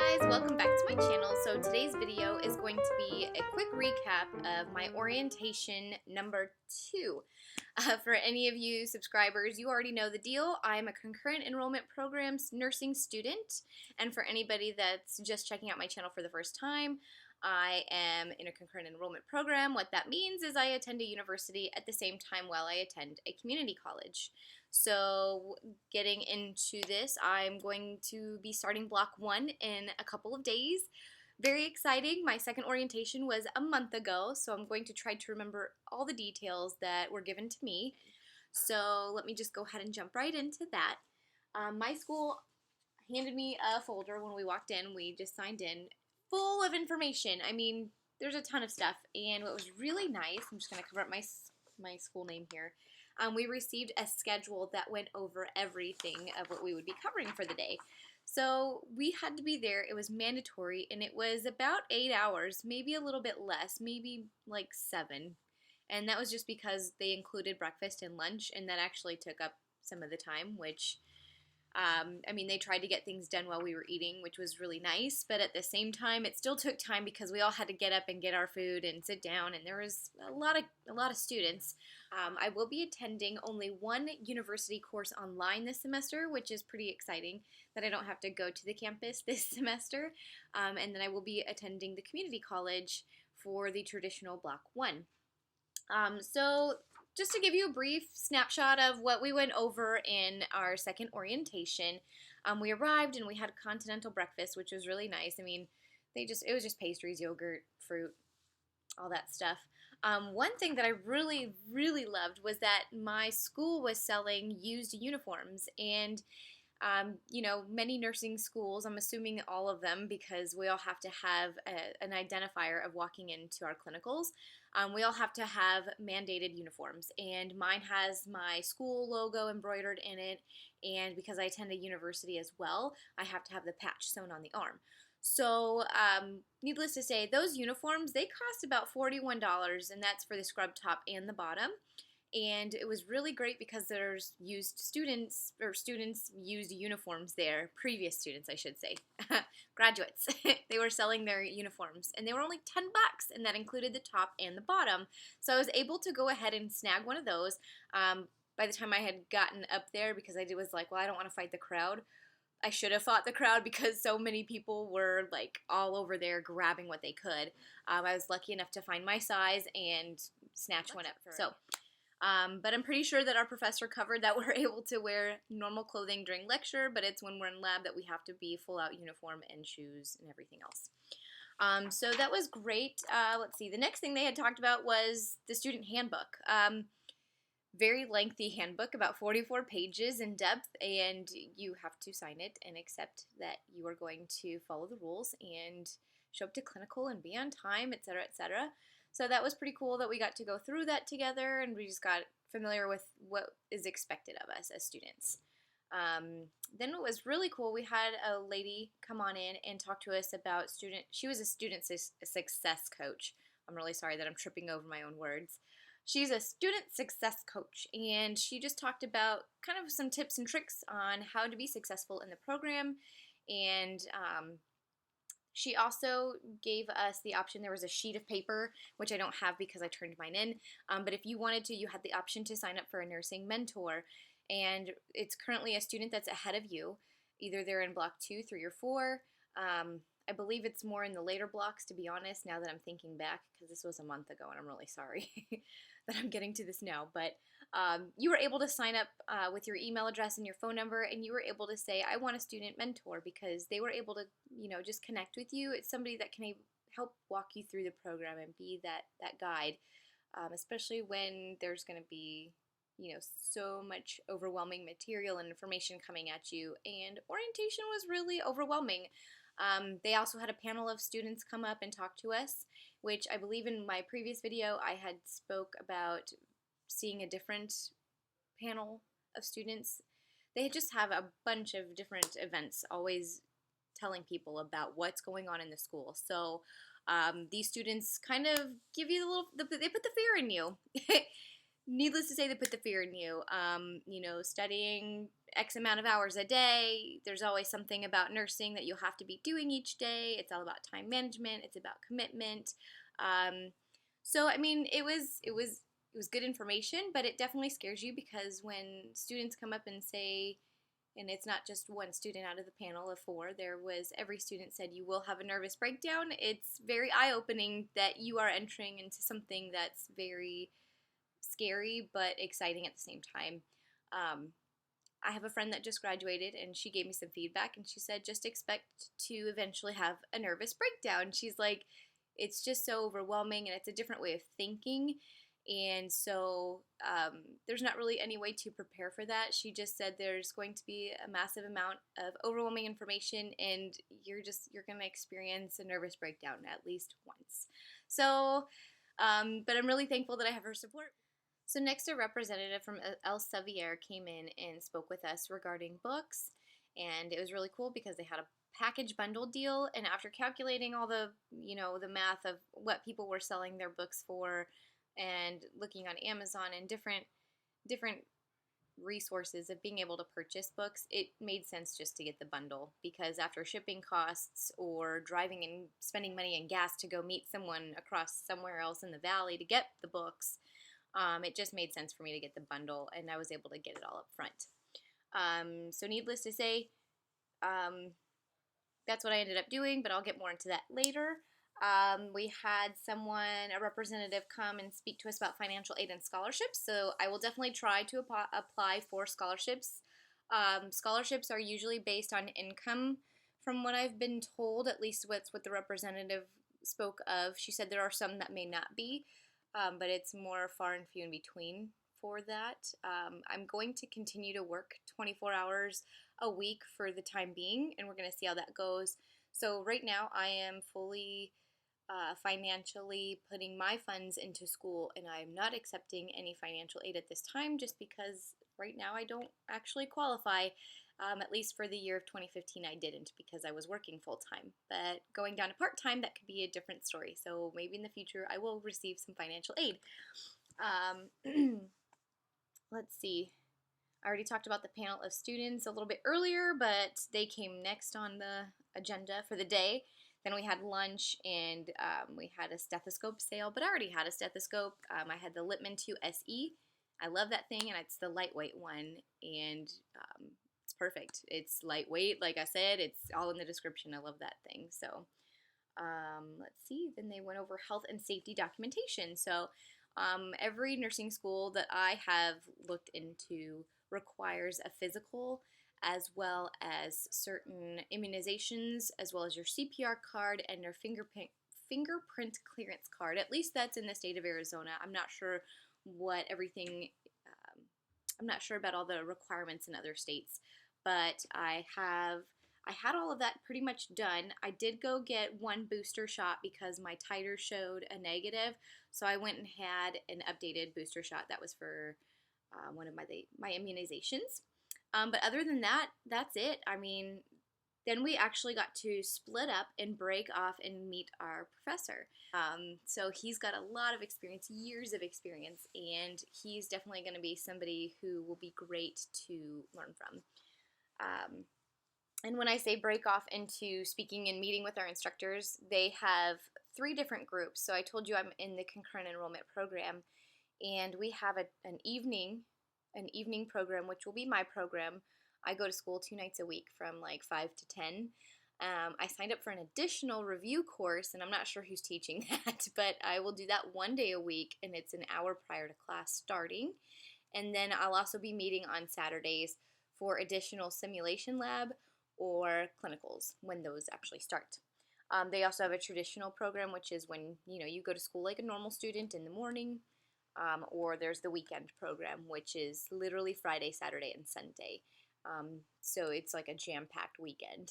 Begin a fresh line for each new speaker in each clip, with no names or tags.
guys, welcome back to my channel. So today's video is going to be a quick recap of my orientation number 2. For any of you subscribers, you already know the deal. I'm a concurrent enrollment programs nursing student, and for anybody that's just checking out my channel for the first time, I am in a concurrent enrollment program. What that means is I attend a university at the same time while I attend a community college. So getting into this, I'm going to be starting block 1 in a couple of days. Very exciting. My second orientation was a month ago, so I'm going to try to remember all the details that were given to me. So let me just go ahead and jump right into that. My school handed me a folder when we walked in. We just signed in, full of information. I mean, there's a ton of stuff, and what was really nice, I'm just going to cover up my school name here. We received a schedule that went over everything of what we would be covering for the day. So we had to be there. It was mandatory, and it was about 8 hours, maybe a little bit less, maybe like 7. And that was just because they included breakfast and lunch, and that actually took up some of the time, which I mean, they tried to get things done while we were eating, which was really nice, but at the same time, it still took time because we all had to get up and get our food and sit down, and there was a lot of students. I will be attending only one university course online this semester, which is pretty exciting that I don't have to go to the campus this semester, and then I will be attending the community college for the traditional block 1. So just to give you a brief snapshot of what we went over in our second orientation, we arrived and we had a continental breakfast, which was really nice. I mean, it was just pastries, yogurt, fruit, all that stuff. One thing that I really, really loved was that my school was selling used uniforms, and you know, many nursing schools, I'm assuming all of them, because we all have to have an identifier of walking into our clinicals. We all have to have mandated uniforms, and mine has my school logo embroidered in it, and because I attend a university as well, I have to have the patch sewn on the arm. So, needless to say, those uniforms, they cost about $41, and that's for the scrub top and the bottom. And it was really great because there's students used uniforms there, previous students I should say, graduates. They were selling their uniforms, and they were only $10, and that included the top and the bottom. So I was able to go ahead and snag one of those. By the time I had gotten up there, because I was like, well, I don't want to fight the crowd. I should have fought the crowd because so many people were like all over there grabbing what they could. I was lucky enough to find my size and snatch one up. But I'm pretty sure that our professor covered that we're able to wear normal clothing during lecture, but it's when we're in lab that we have to be full out uniform and shoes and everything else. So that was great. Let's see, the next thing they had talked about was the student handbook. Very lengthy handbook, about 44 pages in depth, and you have to sign it and accept that you are going to follow the rules and show up to clinical and be on time, etc., etc. So that was pretty cool that we got to go through that together, and we just got familiar with what is expected of us as students. Then what was really cool, we had a lady come on in and talk to us about she was a student success coach. I'm really sorry that I'm tripping over my own words. She's a student success coach, and she just talked about kind of some tips and tricks on how to be successful in the program, and she also gave us the option. There was a sheet of paper, which I don't have because I turned mine in, but if you wanted to, you had the option to sign up for a nursing mentor, and it's currently a student that's ahead of you. Either they're in block 2, 3, or 4. I believe it's more in the later blocks, to be honest, now that I'm thinking back, because this was a month ago, and I'm really sorry that I'm getting to this now. But you were able to sign up with your email address and your phone number, and you were able to say, I want a student mentor, because they were able to, you know, just connect with you. It's somebody that can help walk you through the program and be that guide, especially when there's going to be, you know, so much overwhelming material and information coming at you, and orientation was really overwhelming. They also had a panel of students come up and talk to us, which I believe in my previous video I had spoke about seeing a different panel of students. They just have a bunch of different events always telling people about what's going on in the school. So these students kind of give you they put the fear in you. Needless to say, they put the fear in you. You know, studying X amount of hours a day. There's always something about nursing that you'll have to be doing each day. It's all about time management. It's about commitment. So I mean, it was good information, but it definitely scares you because when students come up and say, and it's not just one student out of the panel of 4, every student said you will have a nervous breakdown. It's very eye-opening that you are entering into something that's very scary but exciting at the same time. I have a friend that just graduated, and she gave me some feedback, and she said just expect to eventually have a nervous breakdown. She's like, it's just so overwhelming, and it's a different way of thinking, and so there's not really any way to prepare for that. She just said there's going to be a massive amount of overwhelming information, and you're going to experience a nervous breakdown at least once. So, but I'm really thankful that I have her support. So next, a representative from Elsevier came in and spoke with us regarding books, and it was really cool because they had a package bundle deal, and after calculating all the math of what people were selling their books for and looking on Amazon and different resources of being able to purchase books, it made sense just to get the bundle, because after shipping costs or driving and spending money and gas to go meet someone across somewhere else in the valley to get the books, it just made sense for me to get the bundle, and I was able to get it all up front. So needless to say, that's what I ended up doing, but I'll get more into that later. We had a representative come and speak to us about financial aid and scholarships, so I will definitely try to apply for scholarships. Scholarships are usually based on income, from what I've been told, at least what the representative spoke of. She said there are some that may not be, but it's more far and few in between for that. I'm going to continue to work 24 hours a week for the time being, and we're going to see how that goes. So right now I am fully financially putting my funds into school, and I'm not accepting any financial aid at this time just because right now I don't actually qualify. At least for the year of 2015 I didn't, because I was working full-time. But going down to part-time, that could be a different story. So maybe in the future I will receive some financial aid. Let's see. I already talked about the panel of students a little bit earlier, but they came next on the agenda for the day. Then we had lunch, and we had a stethoscope sale, but I already had a stethoscope. I had the Littmann 2 SE. I love that thing, and it's the lightweight one, and it's perfect. It's lightweight, like I said. It's all in the description. I love that thing. So let's see. Then they went over health and safety documentation. So every nursing school that I have looked into requires a physical, as well as certain immunizations, as well as your CPR card and your fingerprint clearance card. At least that's in the state of Arizona. I'm not sure what everything, I'm not sure about all the requirements in other states, but I had all of that pretty much done. I did go get one booster shot because my titer showed a negative, so I went and had an updated booster shot that was for one of my immunizations. But other than that, that's it. I mean, then we actually got to split up and break off and meet our professor. So he's got a lot of experience, years of experience, and he's definitely going to be somebody who will be great to learn from. And when I say break off into speaking and meeting with our instructors, they have 3 different groups. So I told you I'm in the concurrent enrollment program, and we have an evening program, which will be my program. I go to school 2 nights a week from like 5 to 10. I signed up for an additional review course, and I'm not sure who's teaching that, but I will do that 1 day a week, and it's an hour prior to class starting. And then I'll also be meeting on Saturdays for additional simulation lab or clinicals when those actually start. They also have a traditional program, which is when you go to school like a normal student in the morning, or there's the weekend program, which is literally Friday, Saturday, and Sunday. So it's like a jam-packed weekend.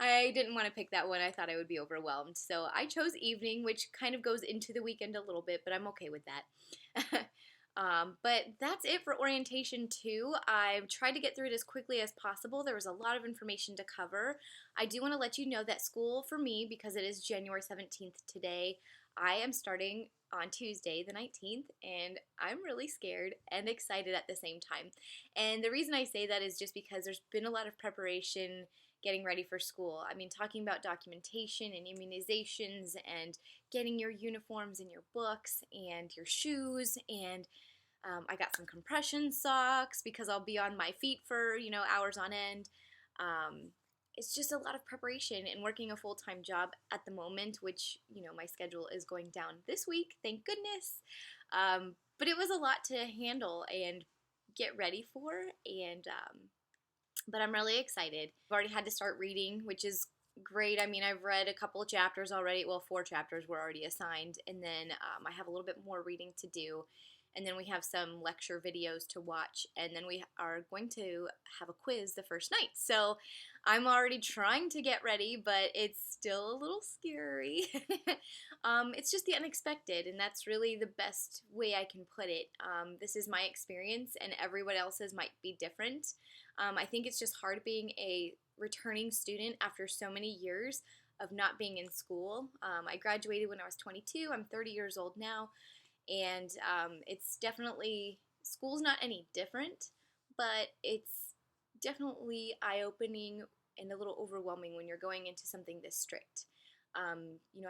I didn't want to pick that one. I thought I would be overwhelmed. So I chose evening, which kind of goes into the weekend a little bit, but I'm okay with that. But that's it for orientation 2. I've tried to get through it as quickly as possible. There was a lot of information to cover. I do want to let you know that school for me, because it is January 17th today, I am starting on Tuesday the 19th, and I'm really scared and excited at the same time. And the reason I say that is just because there's been a lot of preparation getting ready for school. I mean, talking about documentation and immunizations and getting your uniforms and your books and your shoes, and I got some compression socks because I'll be on my feet for, hours on end. Um, it's just a lot of preparation and working a full-time job at the moment, which, my schedule is going down this week, thank goodness. But it was a lot to handle and get ready for, and but I'm really excited. I've already had to start reading, which is great. I mean, I've read a couple of chapters already. Well, 4 chapters were already assigned, and then I have a little bit more reading to do. And then we have some lecture videos to watch, and then we are going to have a quiz the first night. So I'm already trying to get ready, but it's still a little scary. It's just the unexpected, and that's really the best way I can put it. This is my experience, and everyone else's might be different. I think it's just hard being a returning student after so many years of not being in school. I graduated when I was 22. I'm 30 years old now. And it's definitely, school's not any different, but it's definitely eye-opening and a little overwhelming when you're going into something this strict. I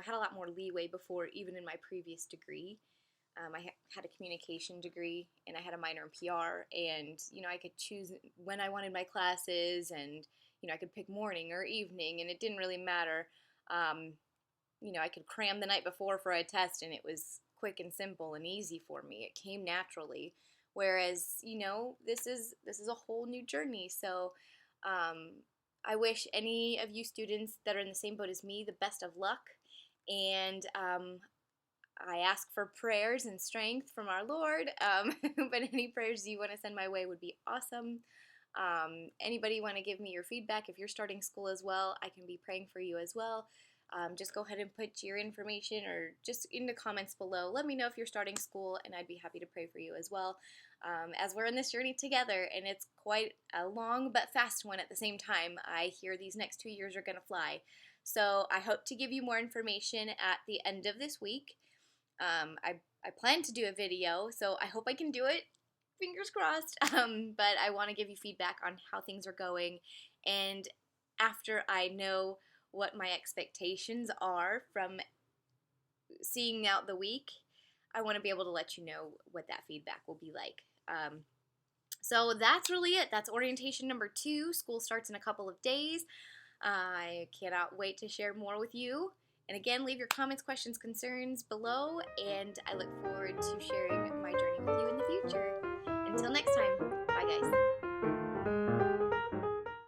had a lot more leeway before, even in my previous degree. I had a communication degree, and I had a minor in PR, and, I could choose when I wanted my classes, and, I could pick morning or evening, and it didn't really matter. I could cram the night before for a test, and it was quick and simple and easy for me. It came naturally. Whereas, this is a whole new journey. So I wish any of you students that are in the same boat as me the best of luck. And I ask for prayers and strength from our Lord. But any prayers you want to send my way would be awesome. Anybody want to give me your feedback? If you're starting school as well, I can be praying for you as well. Just go ahead and put your information or just in the comments below. Let me know if you're starting school, and I'd be happy to pray for you as well, as we're in this journey together, and it's quite a long but fast one at the same time. I hear these next 2 years are going to fly. So I hope to give you more information at the end of this week. I plan to do a video, so I hope I can do it. Fingers crossed. But I want to give you feedback on how things are going, and after I know what my expectations are from seeing out the week, I want to be able to let you know what that feedback will be like. So that's really it. That's orientation number 2. School starts in a couple of days. I cannot wait to share more with you. And again, leave your comments, questions, concerns below, and I look forward to sharing my journey with you in the future. Until next time, bye guys.